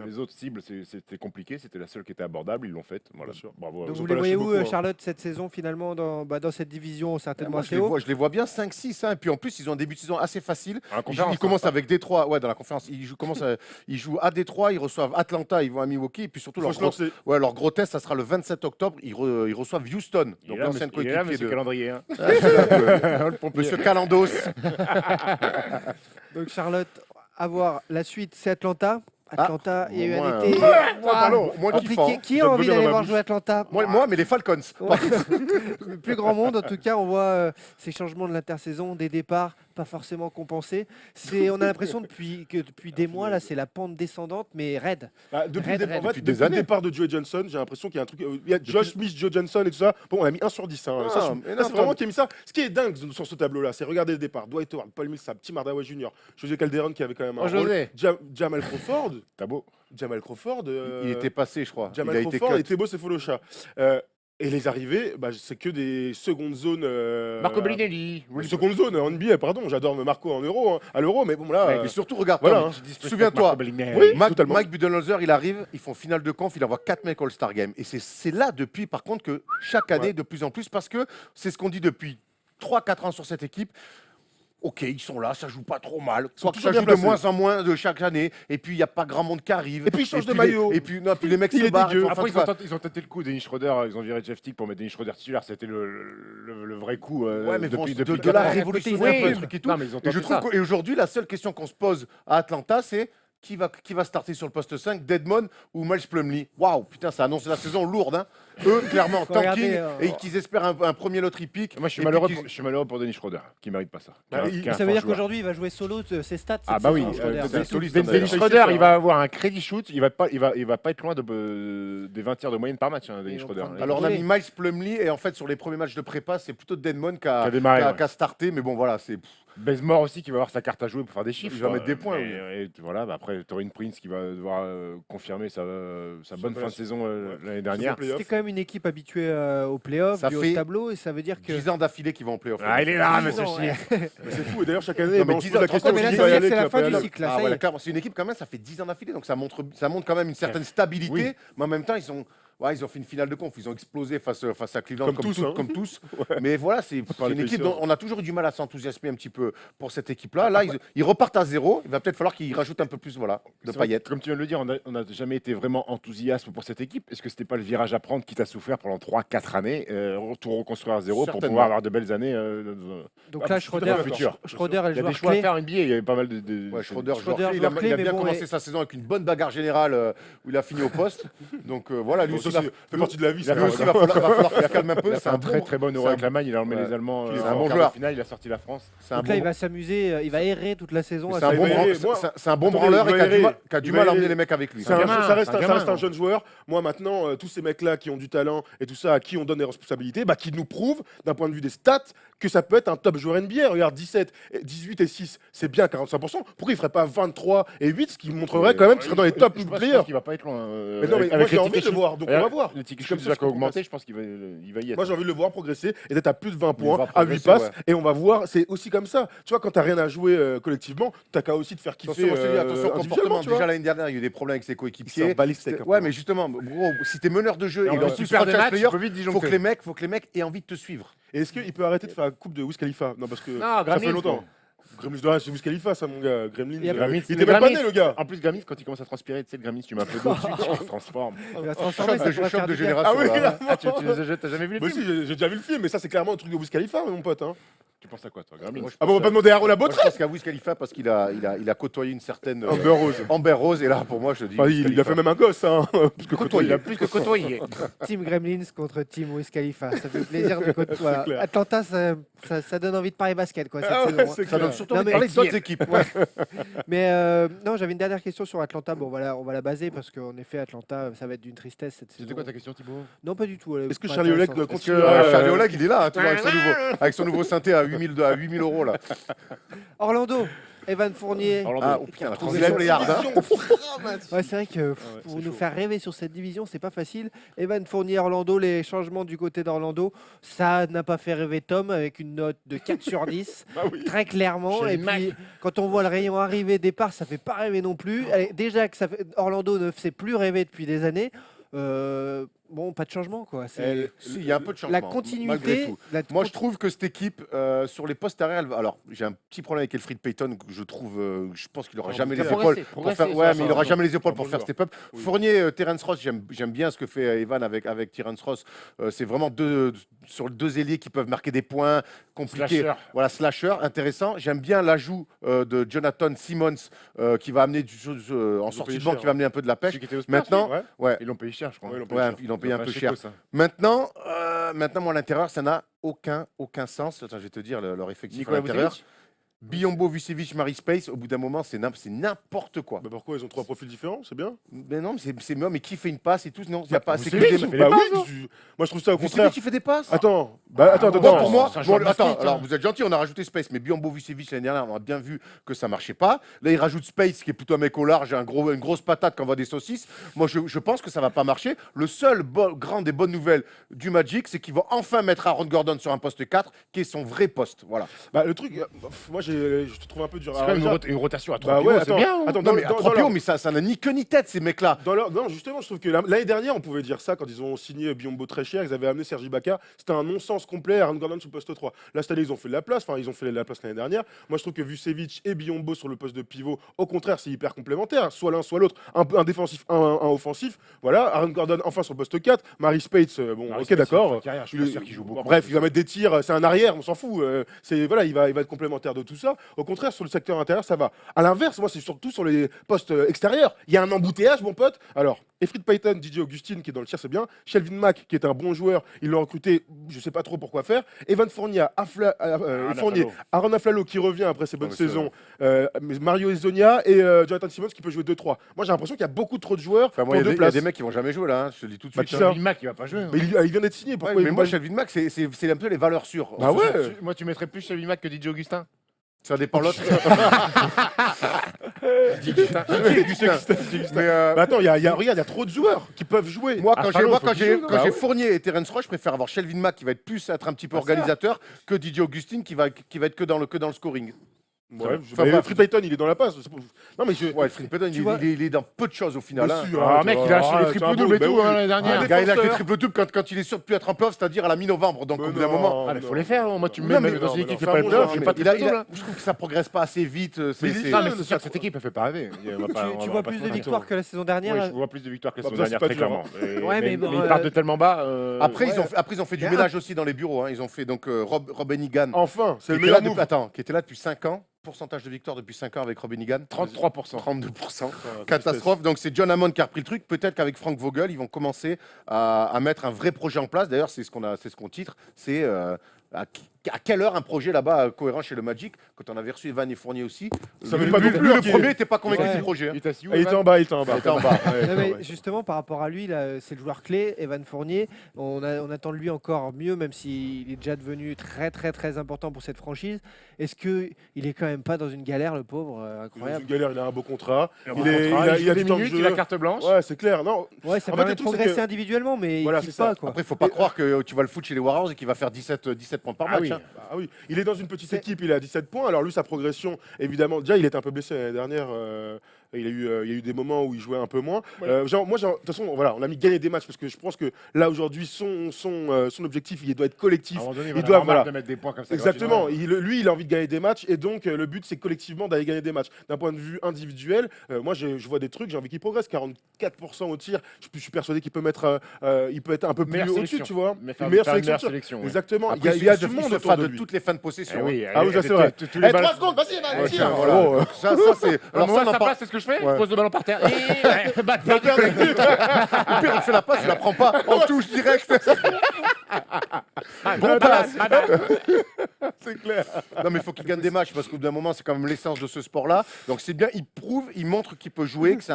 Les autres cibles, c'était compliqué. C'était la seule qui était abordable. Ils l'ont faite. Voilà. Bien sûr. Bravo. Donc Ils vous ont les pas voyez lâché où beaucoup, hein. Charlotte cette saison finalement dans cette division certainement Moi, je assez les haut. vois, je les vois bien 5-6. Hein, et puis en plus, ils ont un début de saison assez facile. À la conférence, Ils commencent hein, avec Détroit, ouais, dans la conférence. Ils jouent à Détroit, ils reçoivent Atlanta, ils vont à Milwaukee. Et puis surtout, Il faut leur se lancer. leur gros test, ça sera le 27 octobre. Ils reçoivent Houston, Il donc est là, l'ancienne il est là, coéquipier monsieur de Calendrier. Hein. Le pompier. Monsieur Calandos. Donc Charlotte, à voir la suite, c'est Atlanta. Atlanta, il y a eu moins, un été Pardon, moins compliqué. kiffant. Qui Je a te envie veux bien d'aller dans ma voir bouche. jouer Atlanta? Moi, mais les Falcons. Ouais. Le plus grand monde, en tout cas, on voit ces changements de l'intersaison, des départs pas forcément compensés. On a l'impression que depuis des mois, là, c'est la pente descendante, mais raide. Bah, depuis Raid, le départ- raid. en fait, Depuis des depuis le années. départ de Joe Johnson, j'ai l'impression qu'il y a un truc. Il y a Josh Smith, Joe Johnson et tout ça. Bon, on a mis 1 sur 10. Hein. Ah, Ça, mais là, non, c'est vraiment qui a mis ça. Ce qui est dingue sur ce tableau-là, c'est regarder le départ. Dwight Howard, Paul Millsap, Tim Hardaway Jr., José Calderon qui avait quand même un Oh, rôle. José. Jamal Crawford. T'as beau. Jamal Crawford. Il était passé, je crois. Jamal Il a été Crawford cut. et Tebo Sefolosha. Et les arrivées, bah, c'est que des secondes zones. Marco Bellinelli. Seconde zone en NBA, pardon. J'adore Marco en euro, hein, à l'euro, mais bon là. Mais surtout, regarde, voilà, Tom, hein. souviens-toi, Oui, Mike totalement. Budenholzer, il arrive, ils font finale de conf, il envoie 4 mecs All-Star Game. Et c'est là, depuis, par contre, que chaque année, Ouais. de plus en plus, parce que c'est ce qu'on dit depuis 3-4 ans sur cette équipe. Ok, ils sont là, ça joue pas trop mal. sont Soit que toujours ça bien joue de placés. moins en moins de chaque année. Et puis, il n'y a pas grand monde qui arrive. Et puis, ils changent de puis maillot. Et puis, non, puis les mecs Il se est barrent. dégueu. Enfin, Après, tu vois, ils ont tenté le coup. Dennis Schroeder, ils ont viré Jeff Teague pour mettre Dennis Schroeder titulaire. C'était le vrai coup. Ouais, mais bon, depuis de quatre là ans. révolutionner Oui, un peu le truc et tout. non, mais ils ont Et je tenté trouve ça. et aujourd'hui, la seule question qu'on se pose à Atlanta, c'est qui va starter sur le poste 5, Deadmon ou Miles Plumlee? Waouh, putain, ça annonce la saison lourde. Hein. Eux, clairement, Faut tanking, regarder, et qu'ils espèrent un premier loterie pick. Moi, je suis et malheureux. puis qu'ils- Je suis malheureux pour Dennis Schroeder, qui mérite pas ça. Bah, Qui est un- il- qui est un Ça veut fort dire joueur. qu'aujourd'hui, il va jouer solo ses stats. Ah cette bah oui, saison, Schroeder. c'est un soliste, Dennis Dennis Schroeder, Schroeder, il va avoir un crédit shoot, il va pas être loin des 20 tirs de moyenne par match, hein, Dennis ils vont Schroeder. prendre- Alors, on a Oui. mis Miles Plumlee, et en fait, sur les premiers matchs de prépa, c'est plutôt Deadmon qui a démarré, ouais. qui a starté. Mais bon, voilà, c'est. Bazemore aussi qui va avoir sa carte à jouer pour faire des chiffres. Il va quoi. mettre des points, Et voilà, bah après, Torin Prince qui va devoir confirmer sa bonne fin de saison l'année dernière. C'était quand même une équipe habituée aux playoffs, Ça du haut fait de tableau, et ça veut dire que. 10 ans d'affilée qui vont en playoff. Ah, il est là, 10 monsieur ans, Chier. ouais. Mais c'est fou. Et d'ailleurs, chaque année, Non, mais on se 10 pose la ans, question mais là, qui ça va veut y dire aller, que c'est la qui va fin pas y du aller. cycle. Là, Ah, ça y voilà, est. clairement, c'est une équipe quand même, ça fait 10 ans d'affilée, donc ça montre quand même une certaine stabilité, mais en même temps, ils ont fait une finale de conf, ils ont explosé face à Cleveland Comme tous, hein. Mais voilà, c'est Par une les équipe Pacers. dont on a toujours eu du mal à s'enthousiasmer un petit peu pour cette équipe-là. Là, ils repartent à zéro, il va peut-être falloir qu'ils rajoutent un peu plus de C'est vrai, paillettes. comme tu viens de le dire, on n'a jamais été vraiment enthousiaste pour cette équipe. Est-ce que c'était pas le virage à prendre qui t'a souffert pendant 3-4 années, tout reconstruire à zéro pour Certainement. pouvoir avoir de belles années Donc Ah, là, je suis tout à Schroeder, fait futur. Schroeder est le Il y a joueur des choix à clé. faire en NBA, il y avait pas mal de Ouais, Schroeder, Schroeder, joueur clé, joueur clé, il a mais bien bon, commencé sa saison avec une bonne bagarre générale où il a fini au poste. Donc voilà, lui aussi, aussi, ça fait partie de la vie. il a ça. lui aussi, va falloir qu'il la calme un peu. Il a fait un très bon- très bon euro c'est avec un- l'Allemagne, il a emmené Ouais. les Allemands C'est un en bon quart de joueur. finale, il a sorti la France. c'est un Donc là, il bon- va s'amuser, il va errer toute la saison. c'est à un sa bon gueule. branleur. branleur, Moi- c'est un bon Attendez, branleur il va et qui a errer. du mal Il va à emmener errer. les mecs avec lui. C'est un- gamin, ça reste c'est un un- ça reste gamin. un jeune joueur. Moi, maintenant, tous ces mecs-là qui ont du talent et tout ça, à qui on donne des responsabilités, bah, qui nous prouvent, d'un point de vue des stats, que ça peut être un top joueur NBA. Regarde, 18 et 6, c'est bien 45%. Pourquoi il ferait pas 23 et 8, ce qui montrerait quand même qu'il serait dans les top Je pense players. qu'il va pas être loin. Mais non, mais moi, j'ai envie de le voir, donc on va voir. Le ticket C'est comme shoot ça va que je augmenter, progresse. je pense qu'il va y être. Moi, j'ai envie de le voir progresser et d'être à plus de 20 Il va points, à 8 progresser, passes, ouais. et on va voir. C'est aussi comme ça. Tu vois, quand t'as rien à jouer collectivement, t'as qu'à aussi te faire kiffer. Attention, moi, je te dis, attention au individuellement, comportement. tu vois. Déjà l'année dernière, il y a eu des problèmes avec ses Il coéquipiers. s'en bat les steaks, un peu. Ouais, mais justement, gros, si t'es meneur de jeu Et et en en plus, plus tu perds des franchise matchs, player, tu peux vite faut disjoncter. que les mecs aient envie de te suivre. Et est-ce qu'il peut arrêter de faire la coupe de Wiz Khalifa? Non, parce que Non, ça fait Gremlins, longtemps. Gremlins de rien, c'est Wiz Khalifa, ça, mon gars. Gremlins. Gremlins, Il était même pas né, le gars. En plus, Gremlins, quand il commence à transpirer, tu sais, le Gremlins, tu mets un peu d'eau dessus, tu te transformes. Il va se transformer, Choc ça de pourrait faire du bien. génération. Ah oui, là. là. Ah, tu les as jetés, t'as jamais vu le Moi film aussi, j'ai déjà vu le film, mais ça, c'est clairement un truc de Wiz Khalifa, mon pote. Hein. Tu penses à quoi, toi, Gremlins? Ah bon, on va pas demander à Rola Moi, Botre. je pense qu'à Wiz Khalifa parce qu'il a côtoyé une certaine Amber Rose. Amber Rose. Et là, pour moi, je dis. Enfin, Wiz il a Khalifa. fait même un gosse, hein. Plus que Il côtoyer. a plus que côtoyé. Team Gremlins contre Team Wiz Khalifa. Ça fait plaisir de côtoyer. Voilà. clair. Atlanta, ça donne envie de parler basket quoi, cette Ah ouais, saison, hein. c'est Ça clair. donne surtout Non, envie de mais- parler d'autres équipes. Mais non, j'avais une dernière question sur Atlanta. Bon, on va la baser parce qu'en effet, Atlanta, ça va être d'une tristesse cette saison. C'était quoi ta question, Thibaut? Non, pas du tout. elle est Est-ce que pas Charlie Oleg intéressante. continue Charlie Oleg, il est là, hein, toujours avec son nouveau synthé à 8 000 euros là. Orlando, Evan Fournier. Orlando. Ah, oh putain, la Vous transition, êtes- les yards. hein. Ouais, c'est vrai que ouais, pour c'est nous chaud. faire rêver sur cette division, c'est pas facile. Evan Fournier, Orlando, les changements du côté d'Orlando, ça n'a pas fait rêver Tom avec une note de 4 sur 10, Ah oui. très clairement. Chez Et Mac. puis, quand on voit le rayon arriver, départ, ça fait pas rêver non plus. Allez, déjà que Orlando ne fait plus rêver depuis des années. Bon, pas de changement quoi. C'est Si, il y a un peu de changement. la malgré continuité. tout. la Moi, je trouve que cette équipe, sur les postes arrière, alors j'ai un petit problème avec Elfried Payton, que je trouve, je pense qu'il n'aura jamais les épaules pour faire. Ouais, mais il n'aura jamais les épaules pour faire step up. Oui. Fournier, Terence Ross, j'aime bien ce que fait Evan avec Terence Ross. C'est vraiment sur deux ailiers qui peuvent marquer des points compliqués. Slasher. Voilà, slasher, intéressant. J'aime bien l'ajout de Jonathan Simmons qui va amener en sortie payé de banc, cher, qui va amener un peu de la pêche. Celui qui était au Spurs, Maintenant, Ouais. ouais, ils l'ont payé cher, je crois. Ouais, ils l'ont payé ouais, cher. ils l'ont payé un peu Chico, cher. ça. Maintenant, moi, à l'intérieur, ça n'a aucun sens. Attends, je vais te dire leur effectif Nicolas à l'intérieur. Vucevic. Biombo, Vucevic, Mari Space, au bout d'un moment, c'est n'importe quoi. Bah pourquoi ils ont trois profils différents, c'est bien. Mais non, mais qui fait une passe et tout? Non, il y a pas. C'est que Vucevic, des- il fait Bah des oui, passes, moi je trouve ça au Vucevic, contraire. il fait des passes. Attends, Bon, non, pour moi, c'est un joueur de attends, basket, alors hein. vous êtes gentil, on a rajouté Space, mais Biombo Vucevic l'année dernière, on a bien vu que ça marchait pas. Là, il rajoute Space, qui est plutôt un mec au large, une grosse patate qui envoie des saucisses. Moi, je pense que ça va pas marcher. Le seul grande et bonne nouvelle du Magic, c'est qu'ils vont enfin mettre Aaron Gordon sur un poste 4, qui est son vrai poste. Voilà. Bah le truc, moi je te trouve un peu dur. C'est Alors, quand même déjà, une rotation à bah 3 ouais, pivots, c'est attends, bien. hein. attends, Non, mais à dans 3 leur- pions, mais ça n'a ni queue ni tête, ces mecs-là. Non, justement, je trouve que l'année dernière, on pouvait dire ça quand ils ont signé Biombo très cher, ils avaient amené Sergi Ibaka, c'était un non-sens complet, Aaron Gordon sur le poste 3. Là, cette année, ils ont fait de la place, enfin, ils ont fait de la place l'année dernière. Moi, je trouve que Vucevic et Biombo sur le poste de pivot, au contraire, c'est hyper complémentaire, soit l'un, soit l'autre, un défensif, un offensif. Voilà, Aaron Gordon enfin sur le poste 4, Mari Spates, bon, Maris ok, Space, d'accord. il fait carrière, je suis pas sûr qu'il joue beaucoup. Bref, il va mettre des tirs, c'est un arrière, on s'en fout. Voilà, il va être complémentaire de tout ça. Au contraire, sur le secteur intérieur, ça va. À l'inverse, moi, c'est surtout sur les postes extérieurs. Il y a un embouteillage, mon pote. Alors, Elfried Payton, DJ Augustine, qui est dans le tir, c'est bien. Shelvin Mack, qui est un bon joueur, il l'a recruté, je sais pas trop pourquoi faire. Evan Fournier, Aaron Aflalo, qui revient après ses bonnes c'est saisons. Mario Ezonia et Jonathan Simmons, qui peut jouer 2-3. Moi, j'ai l'impression qu'il y a beaucoup trop de joueurs Enfin, pour moi, il y a deux des- il y a places. des mecs qui vont jamais jouer là, hein, je te le dis tout de Bah, suite. qui ça Shelvin Mack, il va pas jouer. hein. Mais il vient d'être signé. Ouais, Pourquoi mais il moi, va- Shelvin Mack, c'est un peu les valeurs sûres. Bah ouais. Moi, tu mettrais plus Shelvin Mack que DJ Augustin. Ça dépend de l'autre. Mais Bah attends, regarde, il y a trop de joueurs qui peuvent jouer. moi, quand Afalo, faut qu'il joue, j'ai Bah ouais. Fournier et Terence Ross, je préfère avoir Shelvin Mack qui va être plus être un petit peu Bah, organisateur que DJ Augustine qui va être que dans le scoring. Ouais, Enfin, bref. Free Payton, il est dans la passe. Non, mais je. Ouais, Free Payton, Tu vois- il est dans peu de choses au final. Bien hein. sûr, Ah, tu mec, vois, il a acheté ah, les c'est triples un doubles beau, et bah tout oui. hein, l'année dernière. Le gars, il a que les défenseur. triple doubles quand il est sûr de plus être en playoff, c'est-à-dire à la mi-novembre. Donc, au bout d'un moment. Ah, il faut les faire. Moi, tu me Non, mets mais même dans non, une mais équipe qui non, fait pas c'est le un playoff, bon j'ai joueur, pas de Il a- triple double. je trouve que ça progresse pas assez vite. Non, mais c'est sûr que cette équipe, elle fait pas rêver. Tu vois plus de victoires que la saison dernière. Oui, je vois plus de victoires que la Bah, saison ça, c'est dernière, pas très dur, clairement. Ouais, mais bon, ils partent de tellement bas. Après, Ouais. ils ont fait du Mais ménage aussi dans les bureaux. hein. Ils ont fait donc Rob Hennigan, Enfin, c'est qui le était là meilleur move. qui était là depuis 5 ans. pourcentage de victoire depuis 5 ans avec Robin Egan. 33%. 32%. Catastrophe. Donc c'est John Hammond qui a repris le truc. Peut-être qu'avec Frank Vogel, ils vont commencer à mettre un vrai projet en place. D'ailleurs, c'est ce qu'on titre. C'est à quelle heure un projet là-bas cohérent chez le Magic. Quand on avait reçu Evan et Fournier aussi. Ça veut pas non plus, Le hein, premier n'était pas convaincu Ouais. du projet. Il était assis où, Il était Evan en bas, il était en bas. Il était en bas. Ouais, Non, mais ouais. justement, par rapport à lui, là, c'est le joueur clé, Evan Fournier. On attend de lui encore mieux, même s'il est déjà devenu très, très, très important pour cette franchise. Est-ce qu'il est quand même pas dans une galère, le pauvre Il est dans incroyable. une galère, il a un beau contrat. Il a Il a des du temps de minutes, jeu. il a carte blanche. Ouais, c'est clair. Non, Ouais, ça En fait, permet le de truc, c'est progresser que- individuellement, mais Voilà, il c'est kiffe ça. pas, quoi. Après, il ne faut pas croire que tu vas le foutre chez les Warriors et qu'il va faire 17 points par match. oui. Hein. Ah oui, il est dans une petite C'est- équipe, il a 17 points. Alors lui, sa progression, évidemment, déjà, il était un peu blessé l'année dernière. Il y a eu des moments où il jouait un peu moins. Ouais. De toute façon, voilà, on a mis gagner des matchs parce que je pense que là, aujourd'hui, son objectif, il doit être À collectif. un moment donné, Il il doit- doit voilà. de mettre des points comme ça. Exactement. Lui, il a envie de gagner des matchs et donc le but, c'est collectivement d'aller gagner des matchs. D'un point de vue individuel, moi, je vois des trucs, j'ai envie qu'il progresse. 44% au tir, je suis persuadé qu'il peut il peut être un peu plus Meilleure au-dessus, sélection. tu vois. Mais faire Une meilleure faire une meilleure sélection. sélection. ouais. Exactement. Après, Il y a il du monde se autour fera de de lui. toutes les fins de possession. Eh oui, Ah oui, ça, c'est vrai. tous les 3 balles- secondes, vas-y, vas-y. Ouais, tiens, Voilà. Oh, Ça, c'est. Alors Alors, ça, on en ça parle. passe, c'est ce que je fais. Ouais. Je pose le ballon par terre. Et bah, Le pire, il fait la passe, il la prend pas en touche direct. Bon passe. c'est clair. Non, mais il faut qu'il gagne des matchs parce qu'au bout d'un moment, c'est quand même l'essence de ce sport-là. Donc c'est bien, il montre qu'il peut jouer, que c'est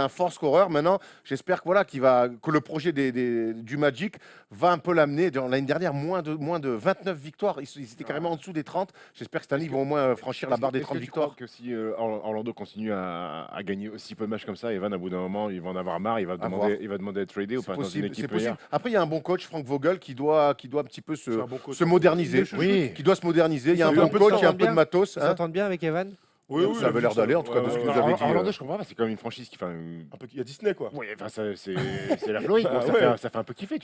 un fort scoreur. Maintenant, j'espère que voilà, que le projet du Magic va un peu l'amener. L'année dernière, moins de 29 victoires. Ils étaient carrément en dessous des 30. J'espère que cette année, ils vont au moins franchir la barre des 30 victoires. Que si Orlando continue à gagner aussi peu de matchs comme ça, Evan, à bout d'un moment, il va en avoir marre. Il va demander à être tradé ou C'est pas dans une possible, équipe c'est possible. meilleure. Après, il y a un bon coach, Frank Vogel, qui doit un petit peu C'est un bon coach. se moderniser. Oui. Qui doit se moderniser. Il y a un Ça bon lui coach, il y a un s'entendent peu de bien. matos. Ils hein. s'entendent bien avec Evan. Oui, Ça avait l'air d'aller, en tout cas, de ce que vous avez dit. Orlando, je comprends pas, c'est quand même une franchise qui fait Il y a Disney, quoi. oui, enfin, c'est la Floride. Ah Bon, ouais. ça fait un peu kiffer.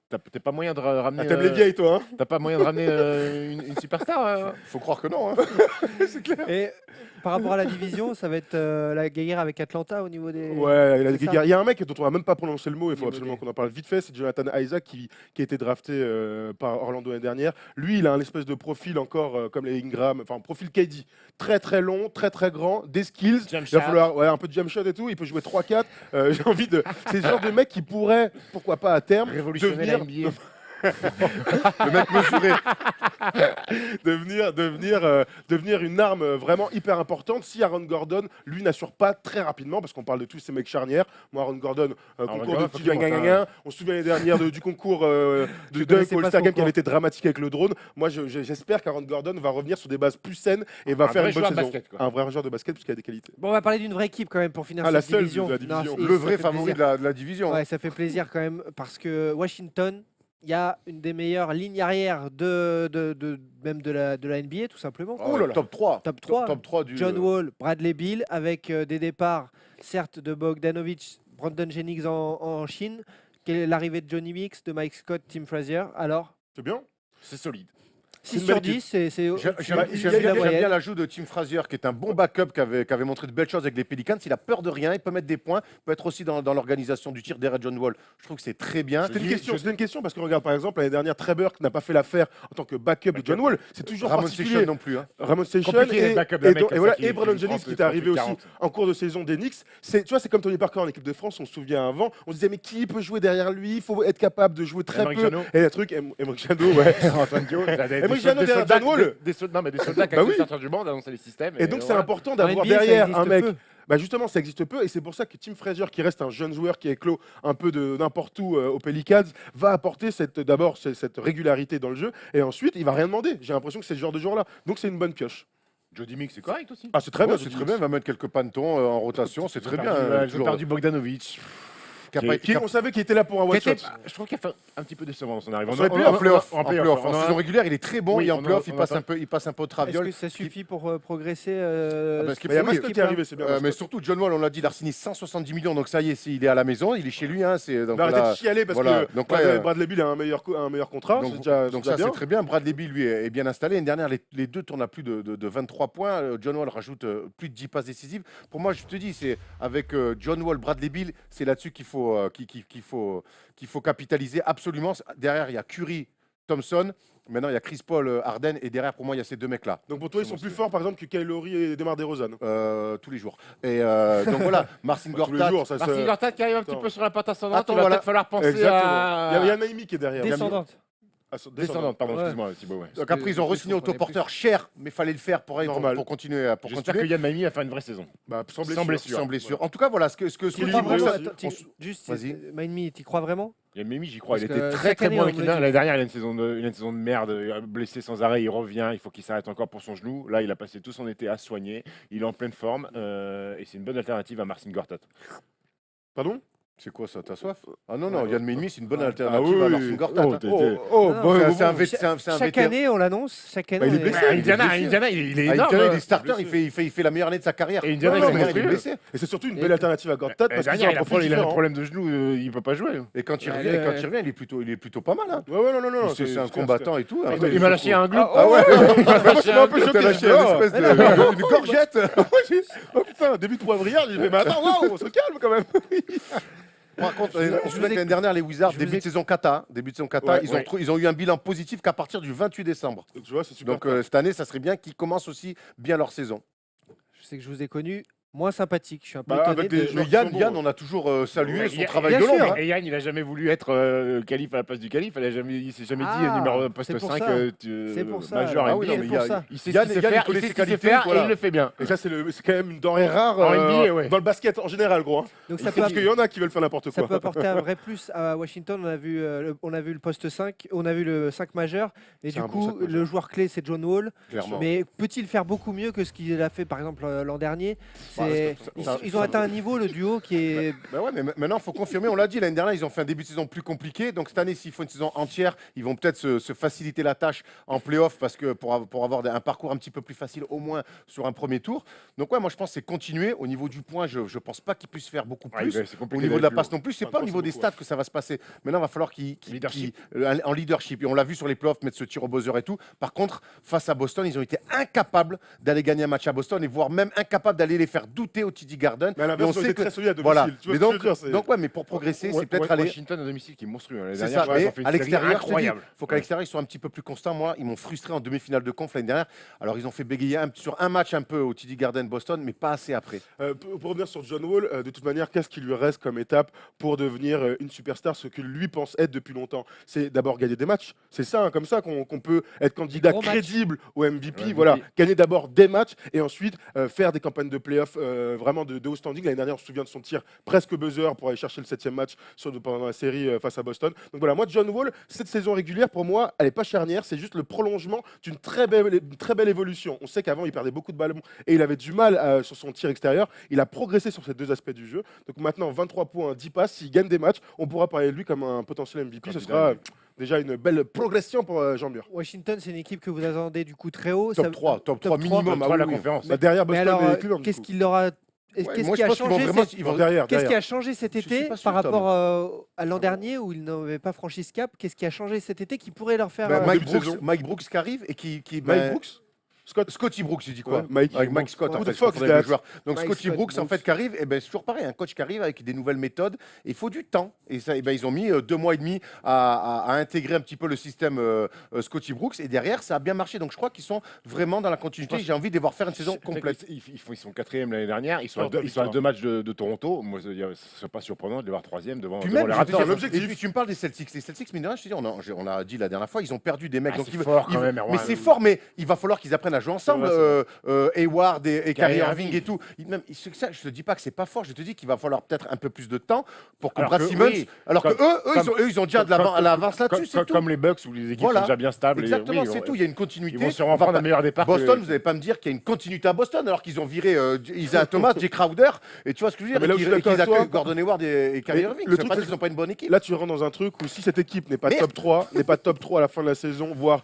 T'as pas moyen de ramener. Ah, t'aimes les vieilles, toi, hein. T'as pas moyen de ramener une superstar. Faut croire que non. hein. Et par rapport à la division, ça va être la guerre avec Atlanta au niveau des. Ouais, C'est ça. il y a un mec dont on va même pas prononcer le mot, il faut Niveau absolument des- qu'on en parle vite fait, c'est Jonathan Isaac qui a été drafté par Orlando l'année dernière. Lui, il a un espèce de profil encore comme les Ingram, enfin un profil KD, très très long, très très grand, des skills, Jump il va shot. falloir un peu de jump shot et tout, il peut jouer 3-4. J'ai envie de c'est le genre de mec qui pourrait, pourquoi pas à terme, Révolutionner la NBA. Le mec mesuré. devenir une arme vraiment hyper importante si Aaron Gordon, lui, n'assure pas très rapidement, parce qu'on parle de tous ces mecs charnières. Moi, Aaron Gordon, concours Gordon, de faut petits qu'il monte, gna-gna-gna. On se souvient l'année dernière du concours de connaissais pas All-Star ce Game qui concours. avait été dramatique avec le drone. Moi, j'espère qu'Aaron Gordon va revenir sur des bases plus saines et va Un faire vrai une bonne joueur de saison. basket, quoi. Un vrai joueur de basket, puisqu'il a des qualités. Bon, on va parler d'une vraie équipe quand même pour finir Ah, la cette seule division. de la division. et Le ça vrai fait favori plaisir. de la division. Ouais, ça fait plaisir quand même parce que Washington, il y a une des meilleures lignes arrière même de la NBA tout simplement. Oh là là. Top 3. Top 3. Top 3 du. John Wall, Bradley Beal, avec des départs certes de Bogdanovic, Brandon Jennings en Chine, l'arrivée de Johnny Mix, de Mike Scott, Tim Frazier. Alors, C'est bien. C'est solide. 6 une sur belle 10, c'est J'aime au-dessus de la bien moyenne. l'ajout de Tim Frazier, qui est un bon backup, qui avait montré de belles choses avec les Pelicans. Il a peur de rien, il peut mettre des points, il peut être aussi dans l'organisation du tir derrière John Wall. Je trouve que c'est très bien. C'était une question parce que regarde par exemple l'année dernière Trey Burke n'a pas fait l'affaire en tant que backup de John Wall. C'est toujours Ramon particulier. Session non plus. hein. Ramon Session Compliqué d'être backup d'un mec comme ça qui Brandon joue Jennings 30, qui est arrivé aussi 40. en cours de saison des Knicks. Tu vois, c'est comme Tony Parker en équipe de France, on se souvient avant, on se disait mais qui peut jouer derrière lui? Il faut être capable de jouer très Emerick peu. Jano. Et le truc, Emerick Jano, ouais. Antoine Dio. Emerick Jano derrière John Wall. Des soldats qui Bah ont oui. sortir du banc, d'annoncer les systèmes. Et donc c'est voilà. important En d'avoir NBA, ça derrière existe un mec. peu. Bah justement, ça existe peu et c'est pour ça que Tim Frazier, qui reste un jeune joueur qui est clos un peu de n'importe où aux Pelicans, va apporter d'abord cette régularité dans le jeu et ensuite il va rien demander. J'ai l'impression que c'est ce genre de joueur-là. Donc c'est une bonne pioche. Jody Mix, c'est correct aussi. Ah c'est très Ouais, bien. c'est très bien, il va mettre quelques pantons en rotation, c'est très bien. Ils ont toujours. perdu Bogdanovic. Qui a pas été- On savait qu'il était là pour un one shot. Je trouve qu'il a fait un petit peu décevant dans son arrivée. En playoff, en playoff. saison régulière, il est très bon Oui, et en on playoff, en- il on passe entend. un peu au Est-ce traviole. que ça suffit pour progresser parce qu'il Il y a faut- Mascot qui est arrivé, c'est bien. Mais Mascot. surtout, John Wall, on l'a dit, il a signé 170 millions, donc ça y est, il est à la maison, il est chez lui. Hein, Il va arrêter de chialer parce voilà. que Donc Bradley Beal a un meilleur contrat. Donc, C'est déjà donc c'est ça, déjà c'est bien. très bien. Bradley Beal, lui, est bien installé. L'année dernière, les deux tournent à plus de 23 points. John Wall rajoute plus de 10 passes décisives. Pour moi, je te dis, c'est avec John Wall, Bradley Beal, c'est là-dessus qu'il faut capitaliser absolument. Derrière, il y a Curry, Thompson. Maintenant, il y a Chris Paul, Harden, et derrière, pour moi, il y a ces deux mecs-là. Donc pour toi, ils sont plus forts, par exemple, que Kyle Lowry et Demar DeRozan. Tous les jours. Et donc voilà, Marcin Tous les Gortat. jours, ça se. Marcin Gortat qui arrive un petit Attends. peu sur la pente ascendante, Attends, il va voilà. peut-être falloir penser Exactement. Il y a à... Miami qui est derrière. Descendante. Descendante, pardon, Ouais. excuse-moi Thibaut. Ouais. Donc après, ils ont re-signé autoporteur cher, mais il fallait le faire pour Normal. continuer. J'espère que Yann Miami va faire une vraie saison. Bah, sans Sans blessure. Sans blessure. En tout cas, voilà ce que Tu Scotty crois Brooks, vraiment aussi. attends, juste, Vas-y. Miami, tu crois vraiment? Yann Miami, j'y crois. Parce Il était que très chaque très année, bon on avec me l'Indiana. dit- L'année dernière, il a une saison de merde, blessé sans arrêt, il revient, il faut qu'il s'arrête encore pour son genou. Là, il a passé tout son été à se soigner. Il est en pleine forme et c'est une bonne alternative à Marcin Gortat. Pardon? C'est quoi ça? T'as soif? Ah non, non, Ouais, Yann Miami, c'est une bonne Ah alternative oui, à oui. Marcin Gortat. Oh, hein. t'es- Oh, Non, bon, non, C'est un bon, vétéran. Chaque année, on l'annonce. Chaque année, Bah, il est on blessé. il est Indiana, blessé. Indiana, il est Ah, énorme. Indiana, il est starter, blessé. il fait la meilleure année de sa carrière. Et Indiana, Ouais, ils sont mais il est monstrueux. blessé. Et c'est surtout une belle alternative à Gortat parce qu'ils ont un Il a profil un différent. problème de genou, il peut pas jouer. Et quand il Ouais, revient, il est plutôt pas mal. Hein. Ouais, non. C'est un combattant et tout. Il m'a lâché un glou. Ah ouais, lâché un glou. t'as lâché une espèce de gorgette. Oh putain, début de poivrière, j'ai fait, mais attends, waouh, on se calme quand même. Par contre, Je je vous vous dis que l'année dernière, les Wizards, je vous début de ai- saison kata, Ouais, ils ont eu un bilan positif qu'à partir du 28 décembre. Donc, tu vois, c'est super. Donc cette année, ça serait bien qu'ils commencent aussi bien leur saison. Je sais que je vous ai connu moins sympathique. Je suis un peu Bah, étonné. avec des de- joueurs Mais Yann, qui sont Yann, bons. on a toujours salué Ouais, son Yann- travail bien de sûr, l'ombre. hein. Et Yann, il a jamais voulu être qualif à la place du qualif. Il s'est jamais dit Ah, numéro c'est poste pour 5 ça. C'est pour ça. majeur Ah NBA. oui, non, C'est mais pour il y a- ça. Il sait Yann- ce qu'il sait Yann, il faire, connaît il sait ses ce qu'il sait qualités, faire et voilà. il le fait bien. Et ça, c'est quand même une denrée rare En NBA, ouais. dans le basket en général, gros. Hein. Donc Il ça faut peut, parce qu'il y en a qui veulent faire n'importe ça peut quoi. apporter un vrai plus à Washington. On a vu le poste 5, on a vu le 5 majeur. Et C'est du un bon coup, 5 majeur. le joueur clé, c'est John Wall. Clairement. Mais peut-il faire beaucoup mieux que ce qu'il a fait, par exemple, l'an dernier? Bah, Ils ont atteint un niveau, le duo, qui est... Bah ouais, mais maintenant, il faut confirmer. On l'a dit, l'année dernière, ils ont fait un début de saison plus compliqué. Donc cette année, s'il faut une saison entière, ils vont peut-être se faciliter la tâche en playoff parce que pour avoir un parcours un petit peu plus facile, au moins sur un premier tour. Donc ouais, moi je pense que c'est continuer. Au niveau du point, je ne pense pas qu'ils puissent faire beaucoup plus. Ouais, c'est Au compliqué niveau de la d'aller passe plus non plus, c'est Enfin, pas au je niveau pense des que c'est stats que ça va se passer. Maintenant, il va falloir Leadership. en leadership. Et on l'a vu sur les playoffs, mettre ce tir au buzzer et tout. Par contre, face à Boston, ils ont été incapables d'aller gagner un match à Boston et voire même incapables d'aller les faire douter au TD Garden. Mais à Et l'inverse, on ils ont sait été que très solides à domicile. voilà. Tu vois Mais ce que je veux dire, c'est- donc ouais, mais pour progresser, c'est peut-être aller. Washington à domicile qui est monstrueux. L'année C'est dernière, ça. je crois qu'ils Mais ont fait une à série l'extérieur, je te dis, incroyable. faut qu'à l'extérieur, ils soient un petit peu plus constants. Moi, ils m'ont frustré en demi-finale de conf l'année dernière. Alors, ils ont fait bégayer sur un match un peu au TD Garden Boston, mais pas assez après. Pour revenir sur John Wall, de toute manière, qu'est-ce qui lui reste comme étape pour devenir une superstar? Ce que lui pense être depuis longtemps, c'est d'abord gagner des matchs. C'est ça, hein, comme ça qu'on peut être candidat gros matchs. crédible au MVP. Ouais, Voilà, MVP. gagner d'abord des matchs et ensuite faire des campagnes de playoff vraiment de haut standing. L'année dernière, on se souvient de son tir presque buzzer pour aller chercher le 7e match pendant la série face à Boston. Donc voilà, moi, John Wall, cette saison régulière, pour moi, elle n'est pas charnière. C'est juste le prolongement d'une très belle évolution. On sait qu'avant, il perdait beaucoup de ballons et il avait du mal sur son tir extérieur. Il a progressé sur ces deux aspects du jeu. Donc maintenant, 23 points, 10 passes. S'il gagne des matchs, on pourra parler de lui comme un potentiel MVP. Ce Candidat sera MVP. déjà une belle progression pour Jean Mur. Washington, c'est une équipe que vous attendez du coup très haut. Top Ça- 3 top minimum. Top Ah 3 oui, la oui. conférence. Bah, derrière Mais Boston alors, et Cleveland. du qu'est-ce coup. qu'il leur a... Ouais, Qu'est-ce moi, qui je a pense qu'ils vont changé vraiment. cet- ils vont- Derrière, Qu'est-ce qui derrière. a changé cet Je suis été pas sûr, par Tom. rapport à l'an dernier où ils n'avaient pas franchi ce cap? Qu'est-ce qui a changé cet été qui pourrait leur faire... Bah, début de saison. Mike Brooks qui arrive et qui Mike ben, Brooks Scotty Brooks, j'ai dit quoi? Ouais, Mike Avec Mike Scott, Who en the fait, fuck je confonds is les that? joueurs. Donc Mike Scotty Scott Brooks, en Brooks. fait, qui arrive, et ben, c'est toujours pareil, un coach qui arrive avec des nouvelles méthodes. Il faut du temps. Et ça, et ben, ils ont mis 2 mois et demi à intégrer un petit peu le système Scotty Brooks. Et derrière, ça a bien marché. Donc je crois qu'ils sont vraiment dans la continuité. J'ai envie de les voir faire une saison complète. Ils sont 4e l'année dernière. Ils sont à Victoire, 2 matchs de Toronto. Moi, ce serait pas surprenant de les voir 3e devant Puis devant même, les je veux te Raptors. dire, l'objectif. et puis tu me parles des Celtics. Les Celtics, mine de rien, je te dis, on a dit la dernière fois, ils ont perdu des mecs. Ah, donc c'est ils veulent- fort quand ils- même, mais Erwan. c'est fort, mais il va falloir qu'ils apprennent à jouer ensemble. vrai, Hayward et Kyrie Kyrie Irving Irving. et tout. Ça, je te dis pas que c'est pas fort. Je te dis qu'il va falloir peut-être un peu plus de temps pour que Alors Brad que, Simmons. oui, Alors que comme- eux, ils ont déjà de l'avance là-dessus. C'est tout. Comme les Bucks où les équipes Voilà. sont déjà bien stables. Exactement, oui, c'est tout. Il y a une continuité. Ils vont sûrement On va prendre pas- un meilleur départ. Boston, que- vous n'allez pas me dire qu'il y a une continuité à Boston alors qu'ils ont viré Isaiah Thomas, Jay Crowder, et tu vois ce que je veux dire, Mais là et où je qu'ils suis d'accord avec accueillent toi- Gordon Hayward et Kyrie Mais Irving. le Ça veut truc, pas dire c'est qu'ils n'ont pas une bonne équipe. Là, tu rentres dans un truc où si cette équipe n'est pas Merde. top 3, n'est pas top 3 à la fin de la saison, voire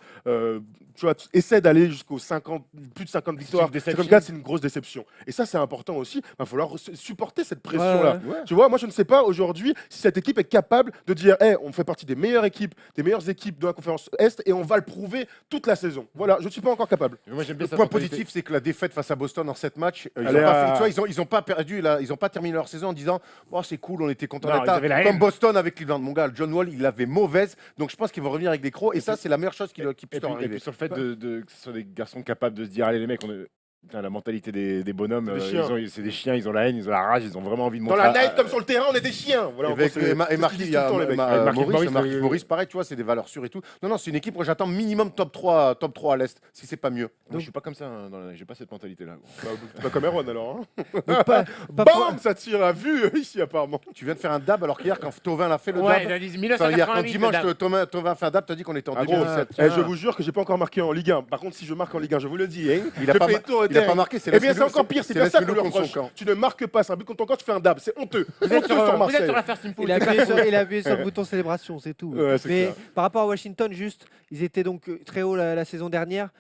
tu vois, essaie d'aller jusqu'aux 50, plus de 50 victoires. une déception. 54, c'est une grosse déception. Et ça, c'est important aussi. Il va falloir supporter cette pression-là. Ouais. Tu vois, moi, je ne sais pas aujourd'hui si cette équipe est capable de dire hey, on fait partie des meilleures équipes de la conférence Est et on va le prouver toute la saison. Voilà, je ne suis pas encore capable. Moi, j'aime bien Le sa point mentalité. positif, c'est que la défaite face à Boston en 7 matchs, ils Elle ont est pas à- fait- tu vois, ils ont pas perdu, là, ils ont pas terminé leur saison en disant oh, c'est cool, on était content Non, d'être ils là. avaient la Comme haine. Boston avec Cleveland. Mon gars, John Wall, il l'avait mauvaise, donc je pense qu'ils vont revenir avec des crocs. Et ça, c'est la meilleure chose qui puisse leur Et arriver. puis sur le fait que ce soit des garçons capables de se dire allez les mecs, Putain, la mentalité des bonhommes, C'est des chiens. c'est des chiens, ils ont la haine, ils ont la rage, ils ont vraiment envie de Dans montrer. la night, comme sur le terrain, on est des chiens. Voilà, Avec c'est- c'est ce Marquis, qu'ils disent il y a tout le temps, les mecs. Avec Marquis Maurice, Morris, Maurice, pareil, tu vois, c'est des valeurs sûres et tout. Non, c'est une équipe où j'attends minimum top 3 à l'Est, si c'est pas mieux. Moi, je suis pas comme ça, hein, j'ai pas cette mentalité-là. Bah, t'es pas comme Erwan alors. Hein. Donc, pas Bam, ça tire à vue ici apparemment. Tu viens de faire un dab alors qu'hier, quand Tovin l'a fait le Ouais, il dab. a dit Enfin, hier, quand 1988. dimanche, Tovin a fait un dab, t'as dit qu'on était en Ah, gros, 2017. je vous jure que j'ai pas encore marqué en Ligue 1. Par contre, si je marque en Ligue 1, je vous le dis, hein, Il a je pas fais ma- tour au il a terrain. pas marqué, c'est Eh bien, Leslie c'est encore Lou- pire, c'est c'est bien ça Leslie que Lou je contre son reproche. camp. Tu ne marques pas, c'est un but contre ton camp, tu fais un dab, c'est honteux. Vous êtes Honteux sur vous êtes Marseille. sur l'affaire Simple. il a appuyé sur le bouton célébration, c'est tout. Ouais, c'est Mais clair. par rapport à Washington, juste, ils étaient donc très hauts la saison dernière.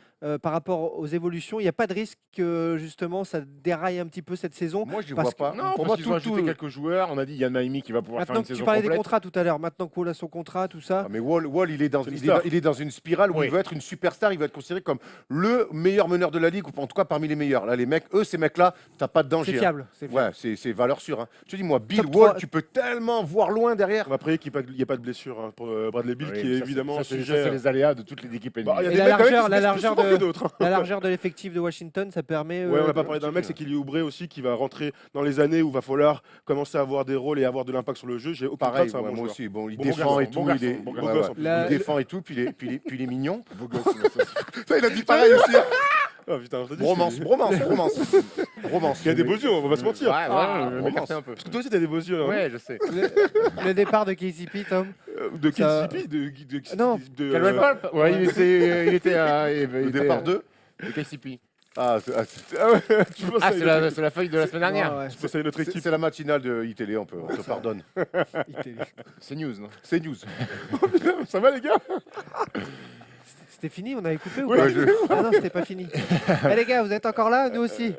Par rapport aux évolutions, il n'y a pas de risque que justement ça déraille un petit peu cette saison. Moi, je Parce vois que- pas. Non, pour parce moi, qu'ils ont ajouté quelques joueurs. On a dit Yann Maimi qui va pouvoir faire Maintenant une que tu saison parlais des complète. contrats tout à l'heure, maintenant qu'on a son contrat, tout ça. Ah, mais Wall, il est dans, C'est une il est dans- star. il est dans une spirale où Oui. il veut être une superstar, il va être considéré comme le meilleur meneur de la ligue, ou en tout cas parmi les meilleurs. Là, les mecs, ces mecs-là, t'as pas de C'est danger. hein. fiable. C'est fiable. Ouais, c'est valeur sûre. Hein. Je te dis, moi, Bill Top Wall, 3. tu peux tellement voir loin derrière. On va prier qu'il n'y ait pas de blessure hein, pour Bradley Bill, Oui, qui mais est ça, évidemment c'est sujet. les aléas de toutes les équipes Bah, il y a Et des la mecs quand même qui largeur- se la blessent largeur plus souvent de- que d'autres, hein. La largeur de l'effectif de Washington, ça permet. Ouais, on n'a pas parlé d'un mec, c'est Kelly Oubre aussi, qui va rentrer dans les années où il va falloir commencer à avoir des rôles et avoir de l'impact sur le jeu. J'ai aucun Pareil, crainte, c'est un ouais, bon moi joueur. aussi. Bon, il Bon défend garçon, et tout. bon il est, garçon, bon ouais, garçon. ouais. Beau gosse, La- Il défend et tout, puis il est mignon. Beau gosse, mais ça, Ça, il a dit pareil aussi. hein. Ah, putain, je te dis, Romance. Il y a des beaux yeux, on va pas se mentir. Ouais, Ah, je vais romance. m'écarter un peu. Parce que toi aussi, t'as des beaux yeux. Hein. Ouais, je sais. Le départ de KCP, Tom. De Ça- KCP Non. Calvin Paul Ouais, il était à. Le départ 2. de KCP. Ah, Ah ouais, tu penses Ah, à c'est une la, autre c'est la feuille de la semaine dernière. Ouais, ouais. Tu penses à une autre équipe. c'est la matinale de ITélé, on te pardonne. C'est news, non C'est news. Ça va, les gars? C'était fini, on avait coupé ou Ouais, pas je- Ah non, c'était pas fini. Eh les gars, vous êtes encore là, nous aussi.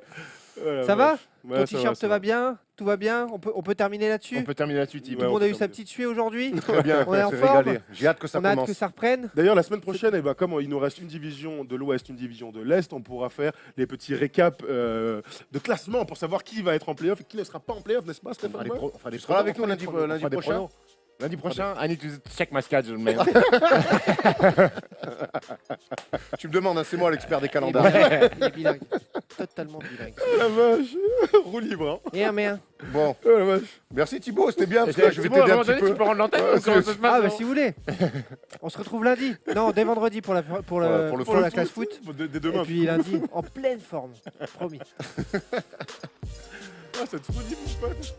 Voilà, Ça va Ouais, Ton ça t-shirt ça va bien Tout va bien On peut terminer là-dessus On peut terminer là-dessus, Thibaut. Tout le Ouais, monde on a peut eu sa terminer. petite suée aujourd'hui Très bien, On est en c'est forme. régalé. J'ai hâte que ça On a hâte commence. que ça reprenne. D'ailleurs, la semaine prochaine, eh ben, comme il nous reste une division de l'Ouest, une division de l'Est, on pourra faire les petits récaps de classement pour savoir qui va être en playoff et qui ne sera pas en playoff, n'est-ce pas, On Stéphane? fera des Ouais. pro- on fera des Tu seras là avec pronos, nous on fera lundi des prochain pronos. Lundi prochain, I need to check my schedule, man. Tu me demandes, hein, c'est moi l'expert des Il est calendriers. bilingue. Il est bilingue. Totalement bilingue. Oh la vache. Roue libre. Hein. Et un mais un. Bon, Oh la vache. merci Thibaut, c'était bien. Parce que Et là, je vais Thibaut, à t'aider un un moment petit donné, peu. tu peux rendre l'antenne Ouais, parce que c'est- ça se passe, Ah bah non si vous voulez. On se retrouve lundi. Non, dès vendredi pour la Pour le pour la classe foot. Dès Et demain. puis lundi en pleine forme. Promis. Ah, cette folie, mon pote.